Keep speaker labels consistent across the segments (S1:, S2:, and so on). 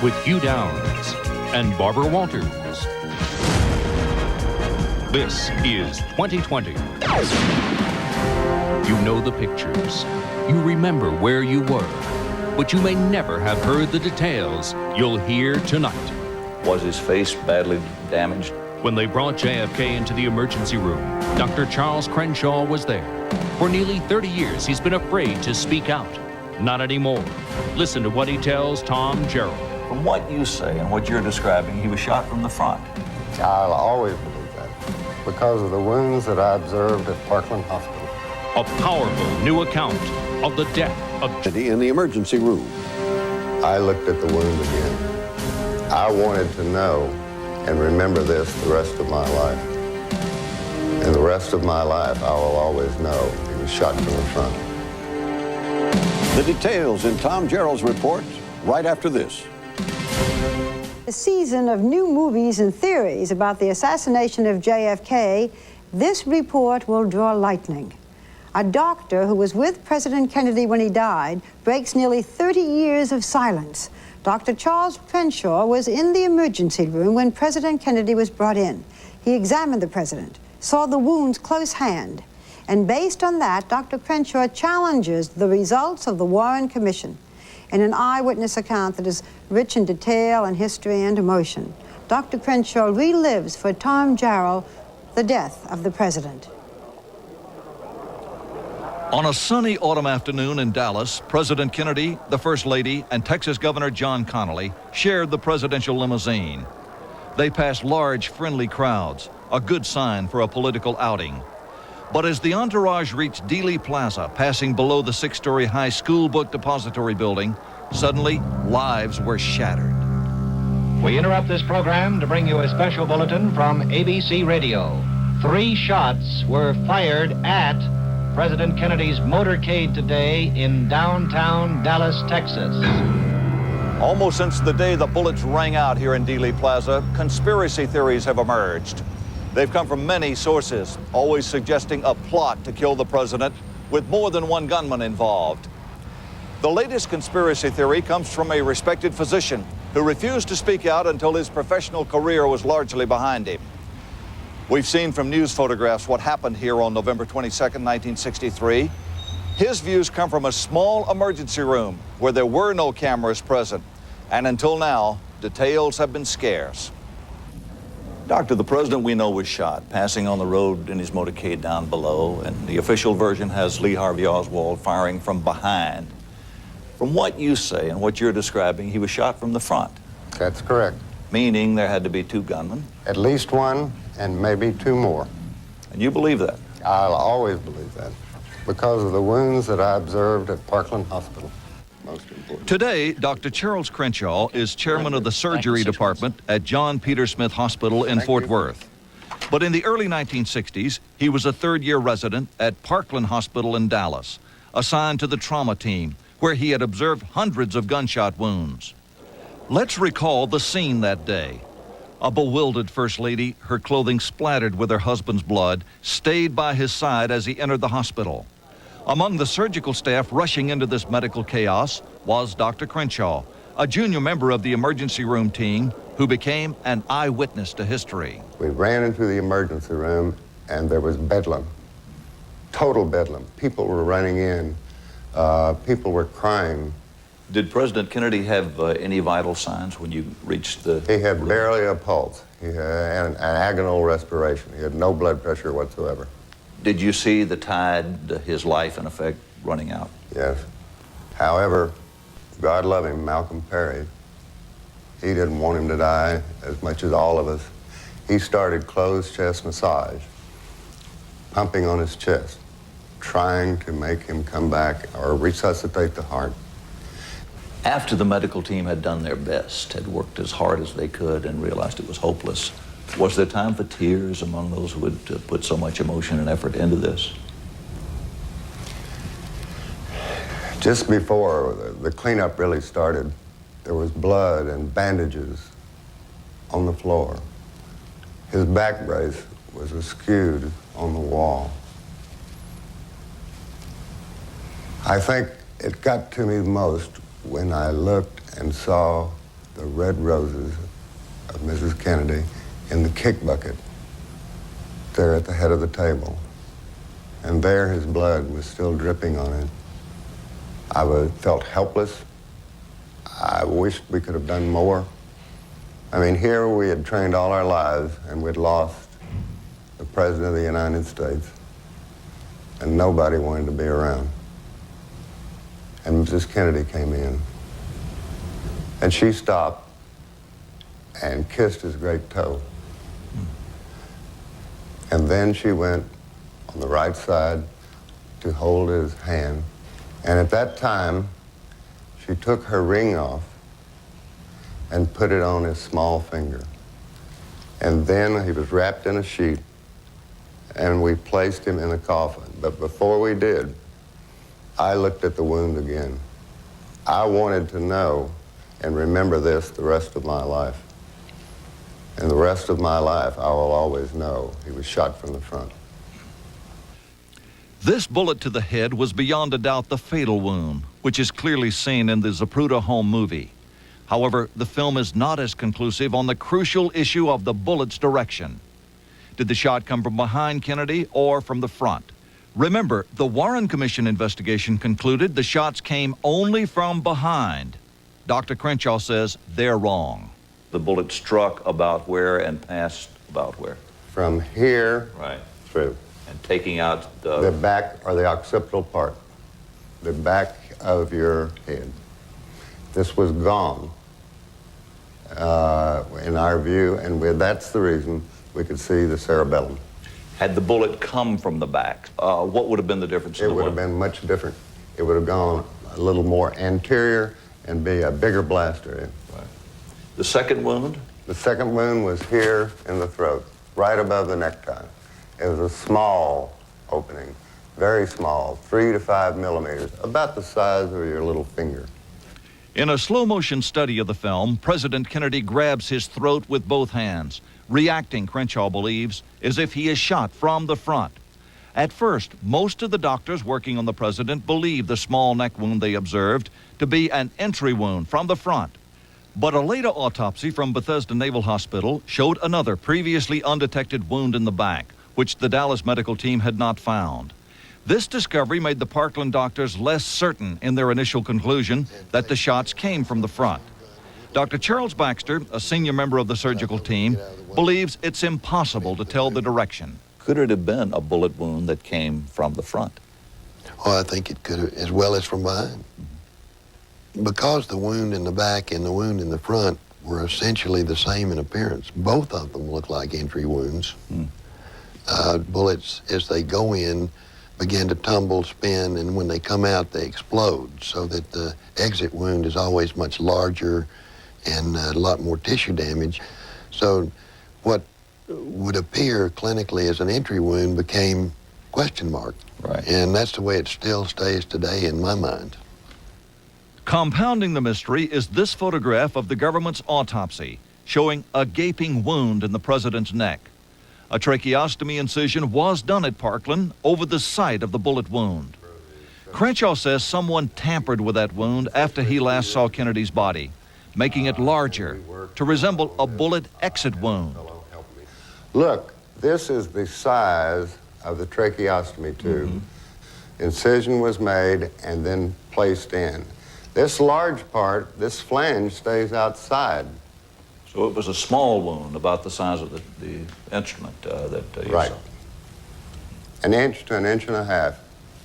S1: with Hugh Downs and Barbara Walters. This is 2020. You know the pictures. You remember where you were, but you may never have heard the details you'll hear tonight.
S2: Was his face badly damaged?
S1: When they brought JFK into the emergency room, Dr. Charles Crenshaw was there. For nearly 30 years, he's been afraid to speak out. Not anymore. Listen to what he tells Tom Gerald.
S2: From what you say and what you're describing, he was shot from the front.
S3: I'll always believe that because of the wounds that I observed at Parkland Hospital.
S1: A powerful new account of the death of
S4: in the emergency room.
S3: I looked at the wound again. I wanted to know and remember this the rest of my life. And the rest of my life, I will always know he was shot from the front.
S4: The details in Tom Gerald's report right after this.
S5: A season of new movies and theories about the assassination of JFK, this report will draw lightning. A doctor who was with President Kennedy when he died breaks nearly 30 years of silence. Dr. Charles Crenshaw was in the emergency room when President Kennedy was brought in. He examined the president, saw the wounds close hand, and based on that, Dr. Crenshaw challenges the results of the Warren Commission in an eyewitness account that is rich in detail and history and emotion. Dr. Crenshaw relives for Tom Gerald the death of the president.
S6: On a sunny autumn afternoon in Dallas, President Kennedy, the First Lady, and Texas Governor John Connally shared the presidential limousine. They passed large, friendly crowds, a good sign for a political outing. But as the entourage reached Dealey Plaza, passing below the 6-story high school book depository building, suddenly lives were shattered.
S7: We interrupt this program to bring you a special bulletin from ABC Radio. 3 shots were fired at President Kennedy's motorcade today in downtown Dallas, Texas.
S2: Almost since the day the bullets rang out here in Dealey Plaza, conspiracy theories have emerged. They've come from many sources, always suggesting a plot to kill the president with more than one gunman involved. The latest conspiracy theory comes from a respected physician who refused to speak out until his professional career was largely behind him. We've seen from news photographs what happened here on November 22nd, 1963. His views come from a small emergency room where there were no cameras present. And until now, details have been scarce. Doctor, the president we know was shot, passing on the road in his motorcade down below, and the official version has Lee Harvey Oswald firing from behind. From what you say and what you're describing, he was shot from the front.
S3: That's correct.
S2: Meaning there had to be 2 gunmen.
S3: At least one, and maybe 2 more.
S2: And you believe that?
S3: I'll always believe that because of the wounds that I observed at Parkland Hospital. Most important.
S6: Today, Dr. Charles Crenshaw is chairman of the surgery department at John Peter Smith Hospital in Fort Worth. But in the early 1960s, he was a 3rd-year resident at Parkland Hospital in Dallas, assigned to the trauma team, where he had observed hundreds of gunshot wounds. Let's recall the scene that day. A bewildered First Lady, her clothing splattered with her husband's blood, stayed by his side as he entered the hospital. Among the surgical staff rushing into this medical chaos was Dr. Crenshaw, a junior member of the emergency room team who became an eyewitness to history.
S3: We ran into the emergency room and there was bedlam, total bedlam. People were running in, people were crying.
S2: Did President Kennedy have any vital signs when you reached the...
S3: He had barely a pulse. He had an agonal respiration. He had no blood pressure whatsoever.
S2: Did you see the tide, his life, in effect, running out?
S3: Yes. However, God love him, Malcolm Perry. He didn't want him to die as much as all of us. He started closed chest massage, pumping on his chest, trying to make him come back or resuscitate the heart.
S2: After the medical team had done their best, had worked as hard as they could and realized it was hopeless, was there time for tears among those who had put so much emotion and effort into this?
S3: Just before the cleanup really started, there was blood and bandages on the floor. His back brace was askewed on the wall. I think it got to me most when I looked and saw the red roses of Mrs. Kennedy in the kick bucket there at the head of the table. And there his blood was still dripping on it. I felt helpless. I wished we could have done more. I mean, here we had trained all our lives and we'd lost the President of the United States, and nobody wanted to be around. And Mrs. Kennedy came in, and she stopped and kissed his great toe. And then she went on the right side to hold his hand. And at that time, she took her ring off and put it on his small finger. And then he was wrapped in a sheet, and we placed him in a coffin. But before we did, I looked at the wound again. I wanted to know and remember this the rest of my life. And the rest of my life, I will always know he was shot from the front.
S6: This bullet to the head was beyond a doubt the fatal wound, which is clearly seen in the Zapruder home movie. However, the film is not as conclusive on the crucial issue of the bullet's direction. Did the shot come from behind Kennedy or from the front? Remember, the Warren Commission investigation concluded the shots came only from behind. Dr. Crenshaw says they're wrong.
S2: The bullet struck about where and passed about where?
S3: From here
S2: Right.
S3: through.
S2: And taking out
S3: The back or the occipital part, the back of your head. This was gone, in our view, and that's the reason we could see the cerebellum.
S2: Had the bullet come from the back, what would have been the difference?
S3: It would have been much different. It would have gone a little more anterior and be a bigger blaster.
S2: Right. The second wound?
S3: The second wound was here in the throat, right above the necktie. It was a small opening, very small, 3 to 5 millimeters, about the size of your little finger.
S6: In a slow-motion study of the film, President Kennedy grabs his throat with both hands, reacting, Crenshaw believes, as if he is shot from the front. At first, most of the doctors working on the president believed the small neck wound they observed to be an entry wound from the front. But a later autopsy from Bethesda Naval Hospital showed another previously undetected wound in the back, which the Dallas medical team had not found. This discovery made the Parkland doctors less certain in their initial conclusion that the shots came from the front. Dr. Charles Baxter, a senior member of the surgical team, believes it's impossible to tell the direction.
S2: Could it have been a bullet wound that came from the front?
S8: Oh, I think it could have, as well as from behind. Because the wound in the back and the wound in the front were essentially the same in appearance, both of them look like entry wounds. Bullets, as they go in, begin to tumble, spin, and when they come out, they explode, so that the exit wound is always much larger and a lot more tissue damage. So what would appear clinically as an entry wound became question mark.
S2: Right.
S8: And that's the way it still stays today in my mind.
S6: Compounding the mystery is this photograph of the government's autopsy, showing a gaping wound in the president's neck. A tracheostomy incision was done at Parkland over the site of the bullet wound. Crenshaw says someone tampered with that wound after he last saw Kennedy's body, making it larger to resemble a bullet exit wound.
S3: Look, this is the size of the tracheostomy tube. Incision was made and then placed in. This large part, this flange, stays outside.
S2: So it was a small wound, about the size of the instrument that you
S3: Right.
S2: saw.
S3: An inch to an inch and a half,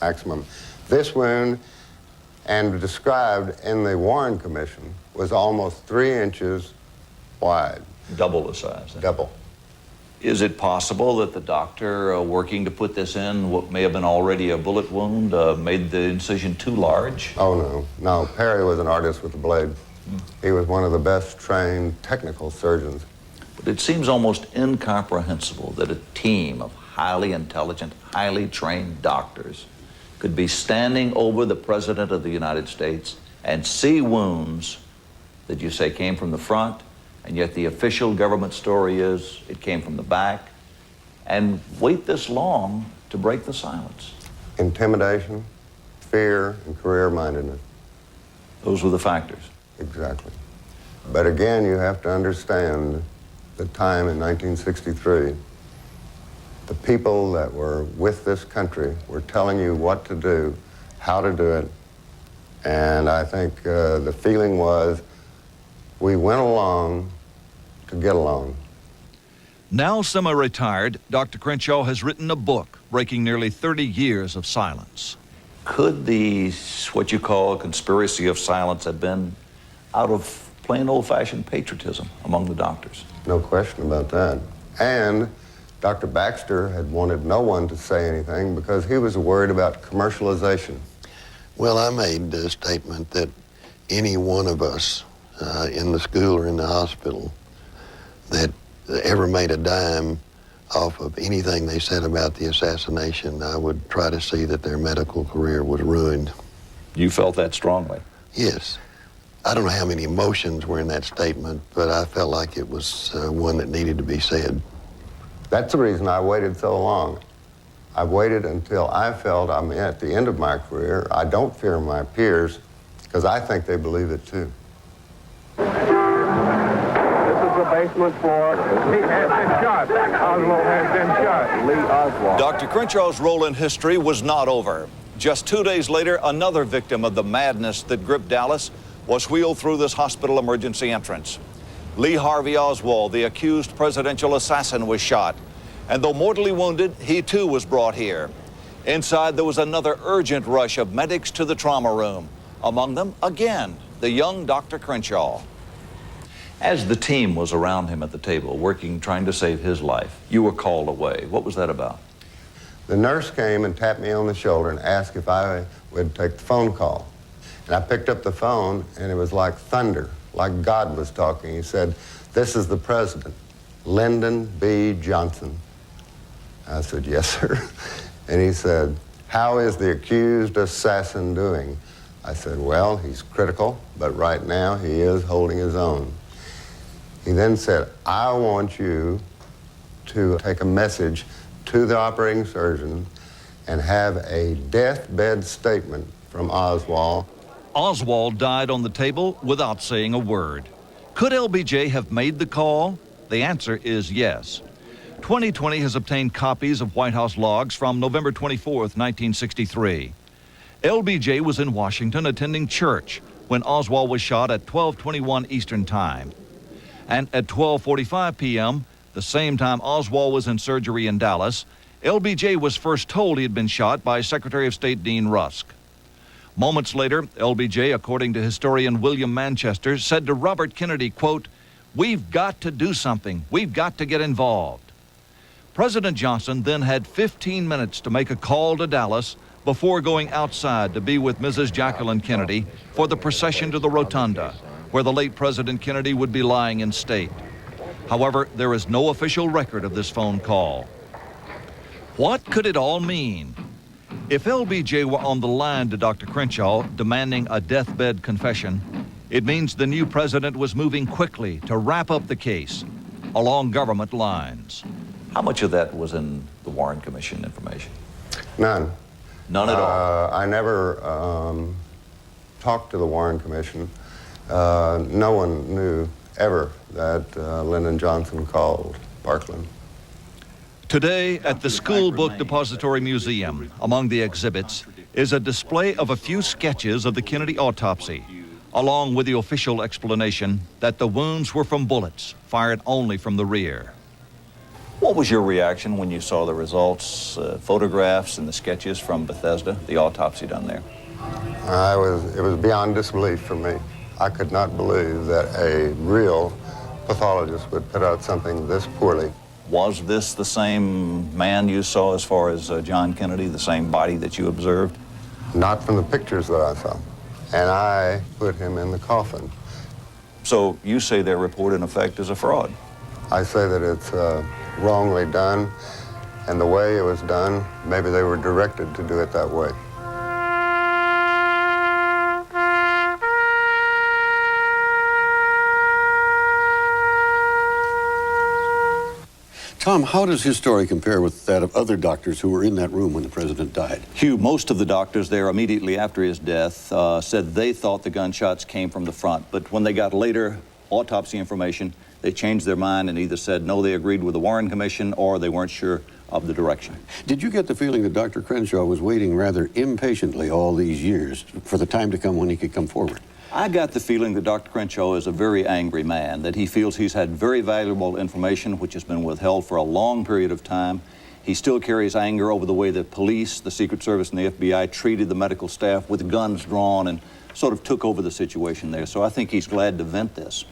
S3: maximum. This wound, and described in the Warren Commission, was almost 3 inches wide.
S2: Double the size.
S3: Double.
S2: Is it possible that the doctor working to put this in, what may have been already a bullet wound, made the incision too large?
S3: Oh, no. No, Perry was an artist with the blade. He was one of the best trained technical surgeons.
S2: But it seems almost incomprehensible that a team of highly intelligent, highly trained doctors could be standing over the President of the United States and see wounds that you say came from the front, and yet the official government story is it came from the back, and wait this long to break the silence.
S3: Intimidation, fear, and career-mindedness.
S2: Those were the factors.
S3: Exactly. But again, you have to understand the time in 1963. The people that were with this country were telling you what to do, how to do it, and I think the feeling was we went along to get along.
S6: Now semi-retired, Dr. Crenshaw has written a book breaking nearly 30 years of silence.
S2: Could the, what you call, conspiracy of silence have been out of plain old-fashioned patriotism among the doctors?
S3: No question about that. And Dr. Baxter had wanted no one to say anything because he was worried about commercialization.
S8: Well, I made the statement that any one of us in the school or in the hospital that ever made a dime off of anything they said about the assassination, I would try to see that their medical career was ruined.
S2: You felt that strongly?
S8: Yes. I don't know how many emotions were in that statement, but I felt like it was one that needed to be said.
S3: That's the reason I waited so long. I waited until I felt I'm at the end of my career. I don't fear my peers because I think they believe it too.
S9: Basement floor. He has been shot. Oswald has been shot. Lee Oswald.
S2: Dr. Crenshaw's role in history was not over. Just 2 days later, another victim of the madness that gripped Dallas was wheeled through this hospital emergency entrance. Lee Harvey Oswald, the accused presidential assassin, was shot. And though mortally wounded, he too was brought here. Inside, there was another urgent rush of medics to the trauma room. Among them, again, the young Dr. Crenshaw. As the team was around him at the table, working, trying to save his life, you were called away. What was that about?
S3: The nurse came and tapped me on the shoulder and asked if I would take the phone call. And I picked up the phone, and it was like thunder, like God was talking. He said, "This is the president, Lyndon B. Johnson." I said, "Yes, sir." And he said, "How is the accused assassin doing?" I said, "Well, he's critical, but right now he is holding his own." He then said, "I want you to take a message to the operating surgeon and have a deathbed statement from Oswald."
S6: Oswald died on the table without saying a word. Could LBJ have made the call? The answer is yes. 2020 has obtained copies of White House logs from November 24th, 1963. LBJ was in Washington attending church when Oswald was shot at 12:21 Eastern Time. And at 12:45 p.m., the same time Oswald was in surgery in Dallas, LBJ was first told he had been shot by Secretary of State Dean Rusk. Moments later, LBJ, according to historian William Manchester, said to Robert Kennedy, quote, "We've got to do something. We've got to get involved." President Johnson then had 15 minutes to make a call to Dallas before going outside to be with Mrs. Jacqueline Kennedy for the procession to the rotunda, where the late President Kennedy would be lying in state. However, there is no official record of this phone call. What could it all mean? If LBJ were on the line to Dr. Crenshaw demanding a deathbed confession, it means the new president was moving quickly to wrap up the case along government lines.
S2: How much of that was in the Warren Commission information?
S3: None.
S2: None at all?
S3: I never talked to the Warren Commission. No one knew ever that Lyndon Johnson called Parkland.
S6: Today, at the School Book Depository Museum, among the exhibits, is a display of a few sketches of the Kennedy autopsy, along with the official explanation that the wounds were from bullets fired only from the rear.
S2: What was your reaction when you saw the results, photographs and the sketches from Bethesda, the autopsy done there?
S3: It was beyond disbelief for me. I could not believe that a real pathologist would put out something this poorly.
S2: Was this the same man you saw as far as John Kennedy, the same body that you observed?
S3: Not from the pictures that I saw. And I put him in the coffin.
S2: So you say their report, in effect, is a fraud?
S3: I say that it's wrongly done, and the way it was done, maybe they were directed to do it that way.
S4: Tom, how does his story compare with that of other doctors who were in that room when the president died?
S2: Hugh, most of the doctors there immediately after his death said they thought the gunshots came from the front, but when they got later autopsy information, they changed their mind and either said no, they agreed with the Warren Commission, or they weren't sure of the direction.
S4: Did you get the feeling that Dr. Crenshaw was waiting rather impatiently all these years for the time to come when he could come forward?
S2: I got the feeling that Dr. Crenshaw is a very angry man, that he feels he's had very valuable information which has been withheld for a long period of time. He still carries anger over the way the police, the Secret Service, and the FBI treated the medical staff with guns drawn and sort of took over the situation there. So I think he's glad to vent this.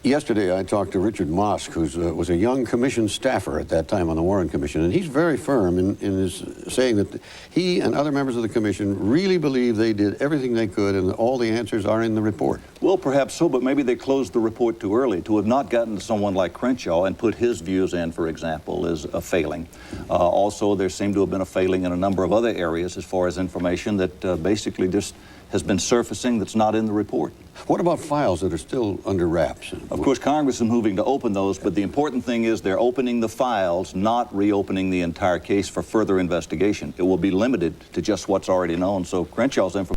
S4: Yesterday, I talked to Richard Mosk, who was a young commission staffer at that time on the Warren Commission, and he's very firm in his saying that he and other members of the commission really believe they did everything they could and all the answers are in the report.
S2: Well, perhaps so, but maybe they closed the report too early. To have not gotten to someone like Crenshaw and put his views in, for example, is a failing. Also, there seemed to have been a failing in a number of other areas as far as information that basically just has been surfacing that's not in the report.
S4: What about files that are still under wraps?
S2: Of course, Congress is moving to open those, but the important thing is they're opening the files, not reopening the entire case for further investigation. It will be limited to just what's already known, so Crenshaw's information